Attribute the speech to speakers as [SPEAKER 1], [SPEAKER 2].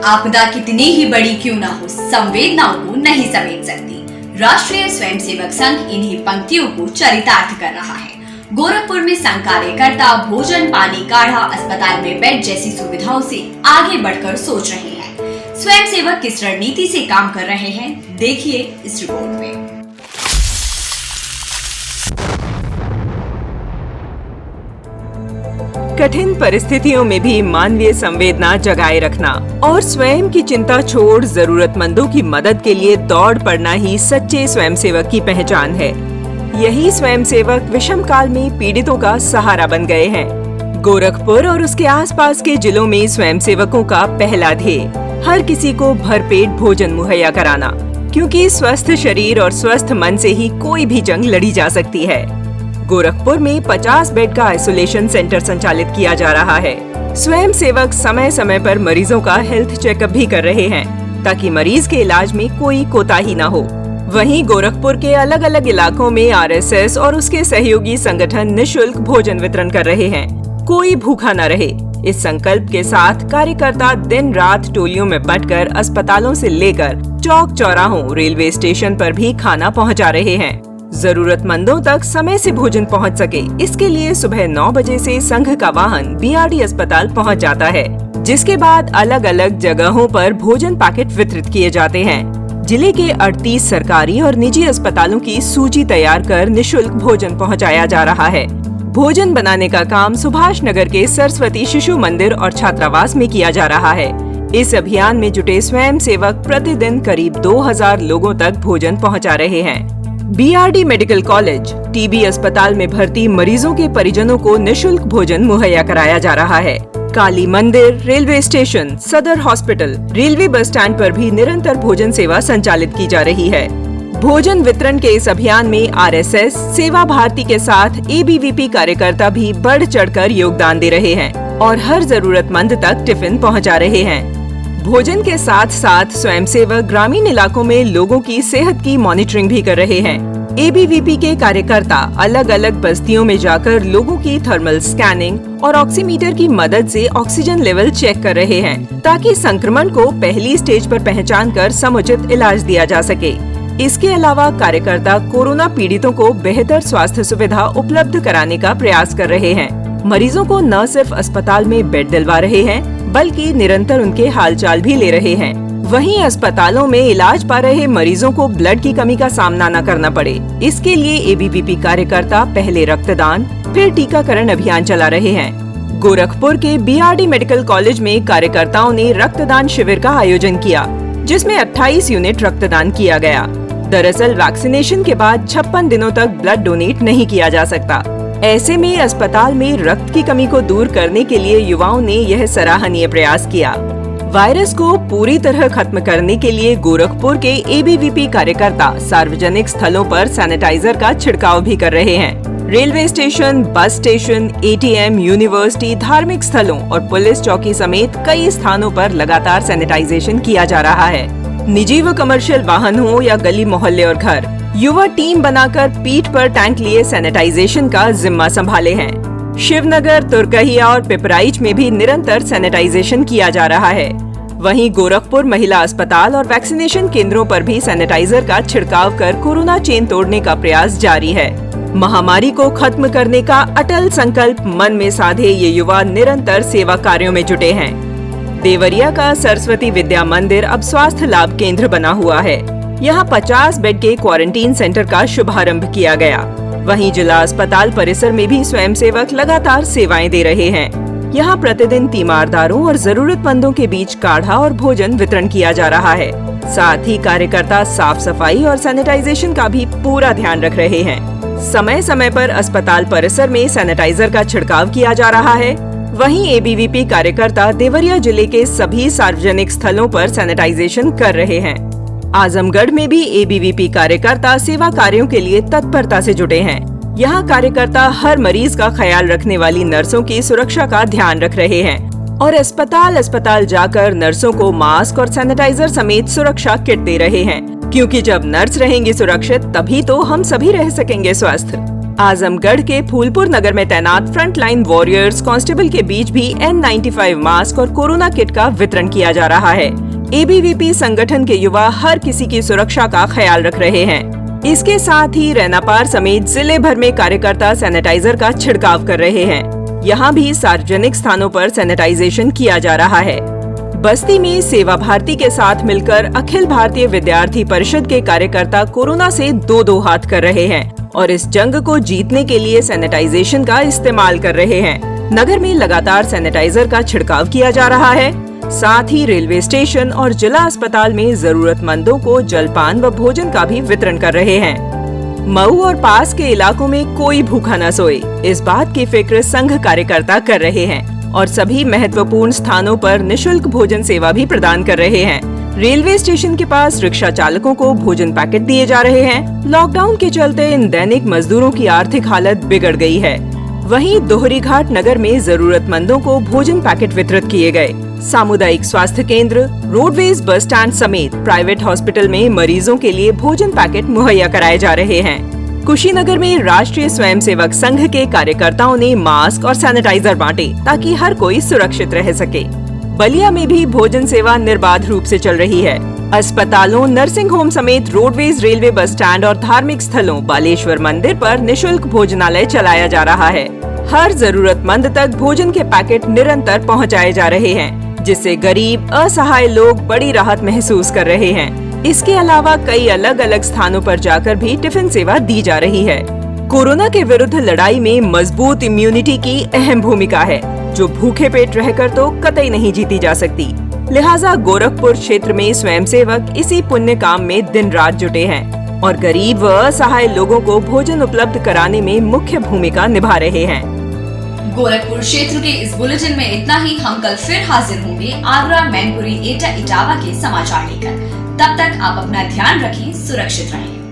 [SPEAKER 1] आपदा कितनी ही बड़ी क्यों ना हो, संवेदनाओं को नहीं समेट सकती। राष्ट्रीय स्वयंसेवक संघ इन्हीं पंक्तियों को चरितार्थ कर रहा है। गोरखपुर में संघ कार्यकर्ता भोजन, पानी, काढ़ा, अस्पताल में बेड जैसी सुविधाओं से आगे बढ़कर सोच रहे हैं। स्वयंसेवक किस रणनीति से काम कर रहे हैं, देखिए इस रिपोर्ट में।
[SPEAKER 2] कठिन परिस्थितियों में भी मानवीय संवेदना जगाए रखना और स्वयं की चिंता छोड़ जरूरतमंदों की मदद के लिए दौड़ पड़ना ही सच्चे स्वयंसेवक की पहचान है। यही स्वयंसेवक विषम काल में पीड़ितों का सहारा बन गए हैं। गोरखपुर और उसके आसपास के जिलों में स्वयंसेवकों का पहला ध्येय हर किसी को भरपेट भोजन मुहैया कराना, क्योंकि स्वस्थ शरीर और स्वस्थ मन से ही कोई भी जंग लड़ी जा सकती है। गोरखपुर में 50 बेड का आइसोलेशन सेंटर संचालित किया जा रहा है। स्वयंसेवक समय समय पर मरीजों का हेल्थ चेकअप भी कर रहे हैं, ताकि मरीज के इलाज में कोई कोताही न हो। वहीं गोरखपुर के अलग अलग इलाकों में आरएसएस और उसके सहयोगी संगठन निःशुल्क भोजन वितरण कर रहे हैं। कोई भूखा न रहे, इस संकल्प के साथ कार्यकर्ता दिन रात टोलियों में बंटकर अस्पतालों से लेकर चौक चौराहों, रेलवे स्टेशन पर भी खाना पहुंचा रहे हैं। जरूरतमंदों तक समय से भोजन पहुंच सके, इसके लिए सुबह 9 बजे से संघ का वाहन बीआरडी अस्पताल पहुंच जाता है, जिसके बाद अलग अलग जगहों पर भोजन पैकेट वितरित किए जाते हैं। जिले के 38 सरकारी और निजी अस्पतालों की सूची तैयार कर निःशुल्क भोजन पहुंचाया जा रहा है। भोजन बनाने का काम सुभाष नगर के सरस्वती शिशु मंदिर और छात्रावास में किया जा रहा है। इस अभियान में जुटे स्वयंसेवक प्रतिदिन करीब 2000 लोगों तक भोजन पहुंचा रहे हैं। बीआरडी मेडिकल कॉलेज, टीबी अस्पताल में भर्ती मरीजों के परिजनों को निःशुल्क भोजन मुहैया कराया जा रहा है। काली मंदिर, रेलवे स्टेशन, सदर हॉस्पिटल, रेलवे बस स्टैंड पर भी निरंतर भोजन सेवा संचालित की जा रही है। भोजन वितरण के इस अभियान में आरएसएस, सेवा भारती के साथ एबीवीपी कार्यकर्ता भी बढ़ चढ़कर योगदान दे रहे हैं और हर जरूरतमंद तक टिफिन पहुंचा रहे हैं। भोजन के साथ साथ स्वयंसेवक ग्रामीण इलाकों में लोगों की सेहत की मॉनिटरिंग भी कर रहे हैं। एबीवीपी के कार्यकर्ता अलग अलग बस्तियों में जाकर लोगों की थर्मल स्कैनिंग और ऑक्सीमीटर की मदद से ऑक्सीजन लेवल चेक कर रहे हैं, ताकि संक्रमण को पहली स्टेज पर पहचानकर समुचित इलाज दिया जा सके। इसके अलावा कार्यकर्ता कोरोना पीड़ितों को बेहतर स्वास्थ्य सुविधा उपलब्ध कराने का प्रयास कर रहे हैं। मरीजों को न सिर्फ अस्पताल में बेड दिलवा रहे हैं, बल्कि निरंतर उनके हालचाल भी ले रहे हैं। वहीं अस्पतालों में इलाज पा रहे मरीजों को ब्लड की कमी का सामना न करना पड़े, इसके लिए एबीवीपी कार्यकर्ता पहले रक्तदान, फिर टीकाकरण अभियान चला रहे हैं। गोरखपुर के बीआरडी मेडिकल कॉलेज में कार्यकर्ताओं ने रक्तदान शिविर का आयोजन किया, जिसमें 28 यूनिट रक्तदान किया गया। दरअसल वैक्सीनेशन के बाद 56 दिनों तक ब्लड डोनेट नहीं किया जा सकता। ऐसे में अस्पताल में रक्त की कमी को दूर करने के लिए युवाओं ने यह सराहनीय प्रयास किया। वायरस को पूरी तरह खत्म करने के लिए गोरखपुर के एबीवीपी कार्यकर्ता सार्वजनिक स्थलों पर सैनिटाइजर का छिड़काव भी कर रहे हैं। Railway station, bus station, ATM, university, धार्मिक स्थलों और पुलिस चौकी समेत कई स्थानों पर लगातार सैनिटाइजेशन किया जा रहा है। निजी व कमर्शियल वाहन हो या गली मोहल्ले और घर, युवा टीम बनाकर पीठ पर टैंक लिए सैनिटाइजेशन का जिम्मा संभाले हैं। शिवनगर, तुर्कहिया और पिपराइच में भी निरंतर सैनिटाइजेशन किया जा रहा है। वहीं गोरखपुर महिला अस्पताल और वैक्सीनेशन केंद्रों पर भी सैनिटाइजर का छिड़काव कर कोरोना चेन तोड़ने का प्रयास जारी है। महामारी को खत्म करने का अटल संकल्प मन में साधे ये युवा निरंतर सेवा कार्यों में जुटे हैं। देवरिया का सरस्वती विद्या मंदिर अब स्वास्थ्य लाभ केंद्र बना हुआ है। यहाँ 50 बेड के क्वारंटीन सेंटर का शुभारंभ किया गया। वहीं जिला अस्पताल परिसर में भी स्वयंसेवक लगातार सेवाएं दे रहे हैं। यहाँ प्रतिदिन तीमारदारों और जरूरतमंदों के बीच काढ़ा और भोजन वितरण किया जा रहा है। साथ ही कार्यकर्ता साफ सफाई और सैनिटाइजेशन का भी पूरा ध्यान रख रहे हैं। समय समय पर अस्पताल परिसर में सैनिटाइजर का छिड़काव किया जा रहा है। वहीं एबीवीपी कार्यकर्ता देवरिया जिले के सभी सार्वजनिक स्थलों पर सैनिटाइजेशन कर रहे हैं। आजमगढ़ में भी एबीवीपी कार्यकर्ता सेवा कार्यों के लिए तत्परता से जुटे हैं। यहाँ कार्यकर्ता हर मरीज का ख्याल रखने वाली नर्सों की सुरक्षा का ध्यान रख रहे हैं और अस्पताल जाकर नर्सों को मास्क और सैनिटाइजर समेत सुरक्षा किट दे रहे हैं, क्योंकि जब नर्स रहेंगी सुरक्षित, तभी तो हम सभी रह सकेंगे स्वस्थ। आजमगढ़ के फूलपुर नगर में तैनात फ्रंटलाइन वॉरियर्स कांस्टेबल के बीच भी N95 मास्क और कोरोना किट का वितरण किया जा रहा है। ABVP संगठन के युवा हर किसी की सुरक्षा का ख्याल रख रहे हैं। इसके साथ ही रैनापार समेत जिले भर में कार्यकर्ता सैनिटाइजर का छिड़काव कर रहे हैं। यहाँ भी सार्वजनिक स्थानों पर सैनिटाइजेशन किया जा रहा है। बस्ती में सेवा भारती के साथ मिलकर अखिल भारतीय विद्यार्थी परिषद के कार्यकर्ता कोरोना से दो हाथ कर रहे हैं और इस जंग को जीतने के लिए सैनिटाइजेशन का इस्तेमाल कर रहे हैं। नगर में लगातार सैनिटाइजर का छिड़काव किया जा रहा है। साथ ही रेलवे स्टेशन और जिला अस्पताल में जरूरतमंदों को जलपान व भोजन का भी वितरण कर रहे हैं। मऊ और पास के इलाकों में कोई भूखा न सोए, इस बात की फिक्र संघ कार्यकर्ता कर रहे हैं और सभी महत्वपूर्ण स्थानों पर निशुल्क भोजन सेवा भी प्रदान कर रहे हैं। रेलवे स्टेशन के पास रिक्शा चालकों को भोजन पैकेट दिए जा रहे हैं। लॉकडाउन के चलते इन दैनिक मजदूरों की आर्थिक हालत बिगड़ गई है। वहीं दोहरी घाट नगर में जरूरतमंदों को भोजन पैकेट वितरित किए गए। सामुदायिक स्वास्थ्य केंद्र, रोडवेज बस स्टैंड समेत प्राइवेट हॉस्पिटल में मरीजों के लिए भोजन पैकेट मुहैया कराए जा रहे हैं। कुशीनगर में राष्ट्रीय स्वयंसेवक संघ के कार्यकर्ताओं ने मास्क और सैनिटाइजर बांटे ताकि हर कोई सुरक्षित रह सके। बलिया में भी भोजन सेवा निर्बाध रूप से चल रही है। अस्पतालों, नर्सिंग होम समेत रोडवेज, रेलवे बस स्टैंड और धार्मिक स्थलों, बालेश्वर मंदिर पर निशुल्क भोजनालय चलाया जा रहा है। हर जरूरतमंद तक भोजन के पैकेट निरंतर पहुंचाए जा रहे हैं, जिससे गरीब असहाय लोग बड़ी राहत महसूस कर रहे हैं। इसके अलावा कई अलग अलग स्थानों पर जाकर भी टिफिन सेवा दी जा रही है। कोरोना के विरुद्ध लड़ाई में मजबूत इम्यूनिटी की अहम भूमिका है, जो भूखे पेट रहकर तो कतई नहीं जीती जा सकती। लिहाजा गोरखपुर क्षेत्र में स्वयंसेवक इसी पुण्य काम में दिन रात जुटे हैं और गरीब व असहाय लोगों को भोजन उपलब्ध कराने में मुख्य भूमिका निभा रहे हैं।
[SPEAKER 1] गोरखपुर क्षेत्र के इस बुलेटिन में इतना ही। हम कल फिर हाजिर होंगे आगरा, मैनपुरी, एटा, इटावा के समाचार लेकर। तब तक आप अपना ध्यान रखें, सुरक्षित रहें।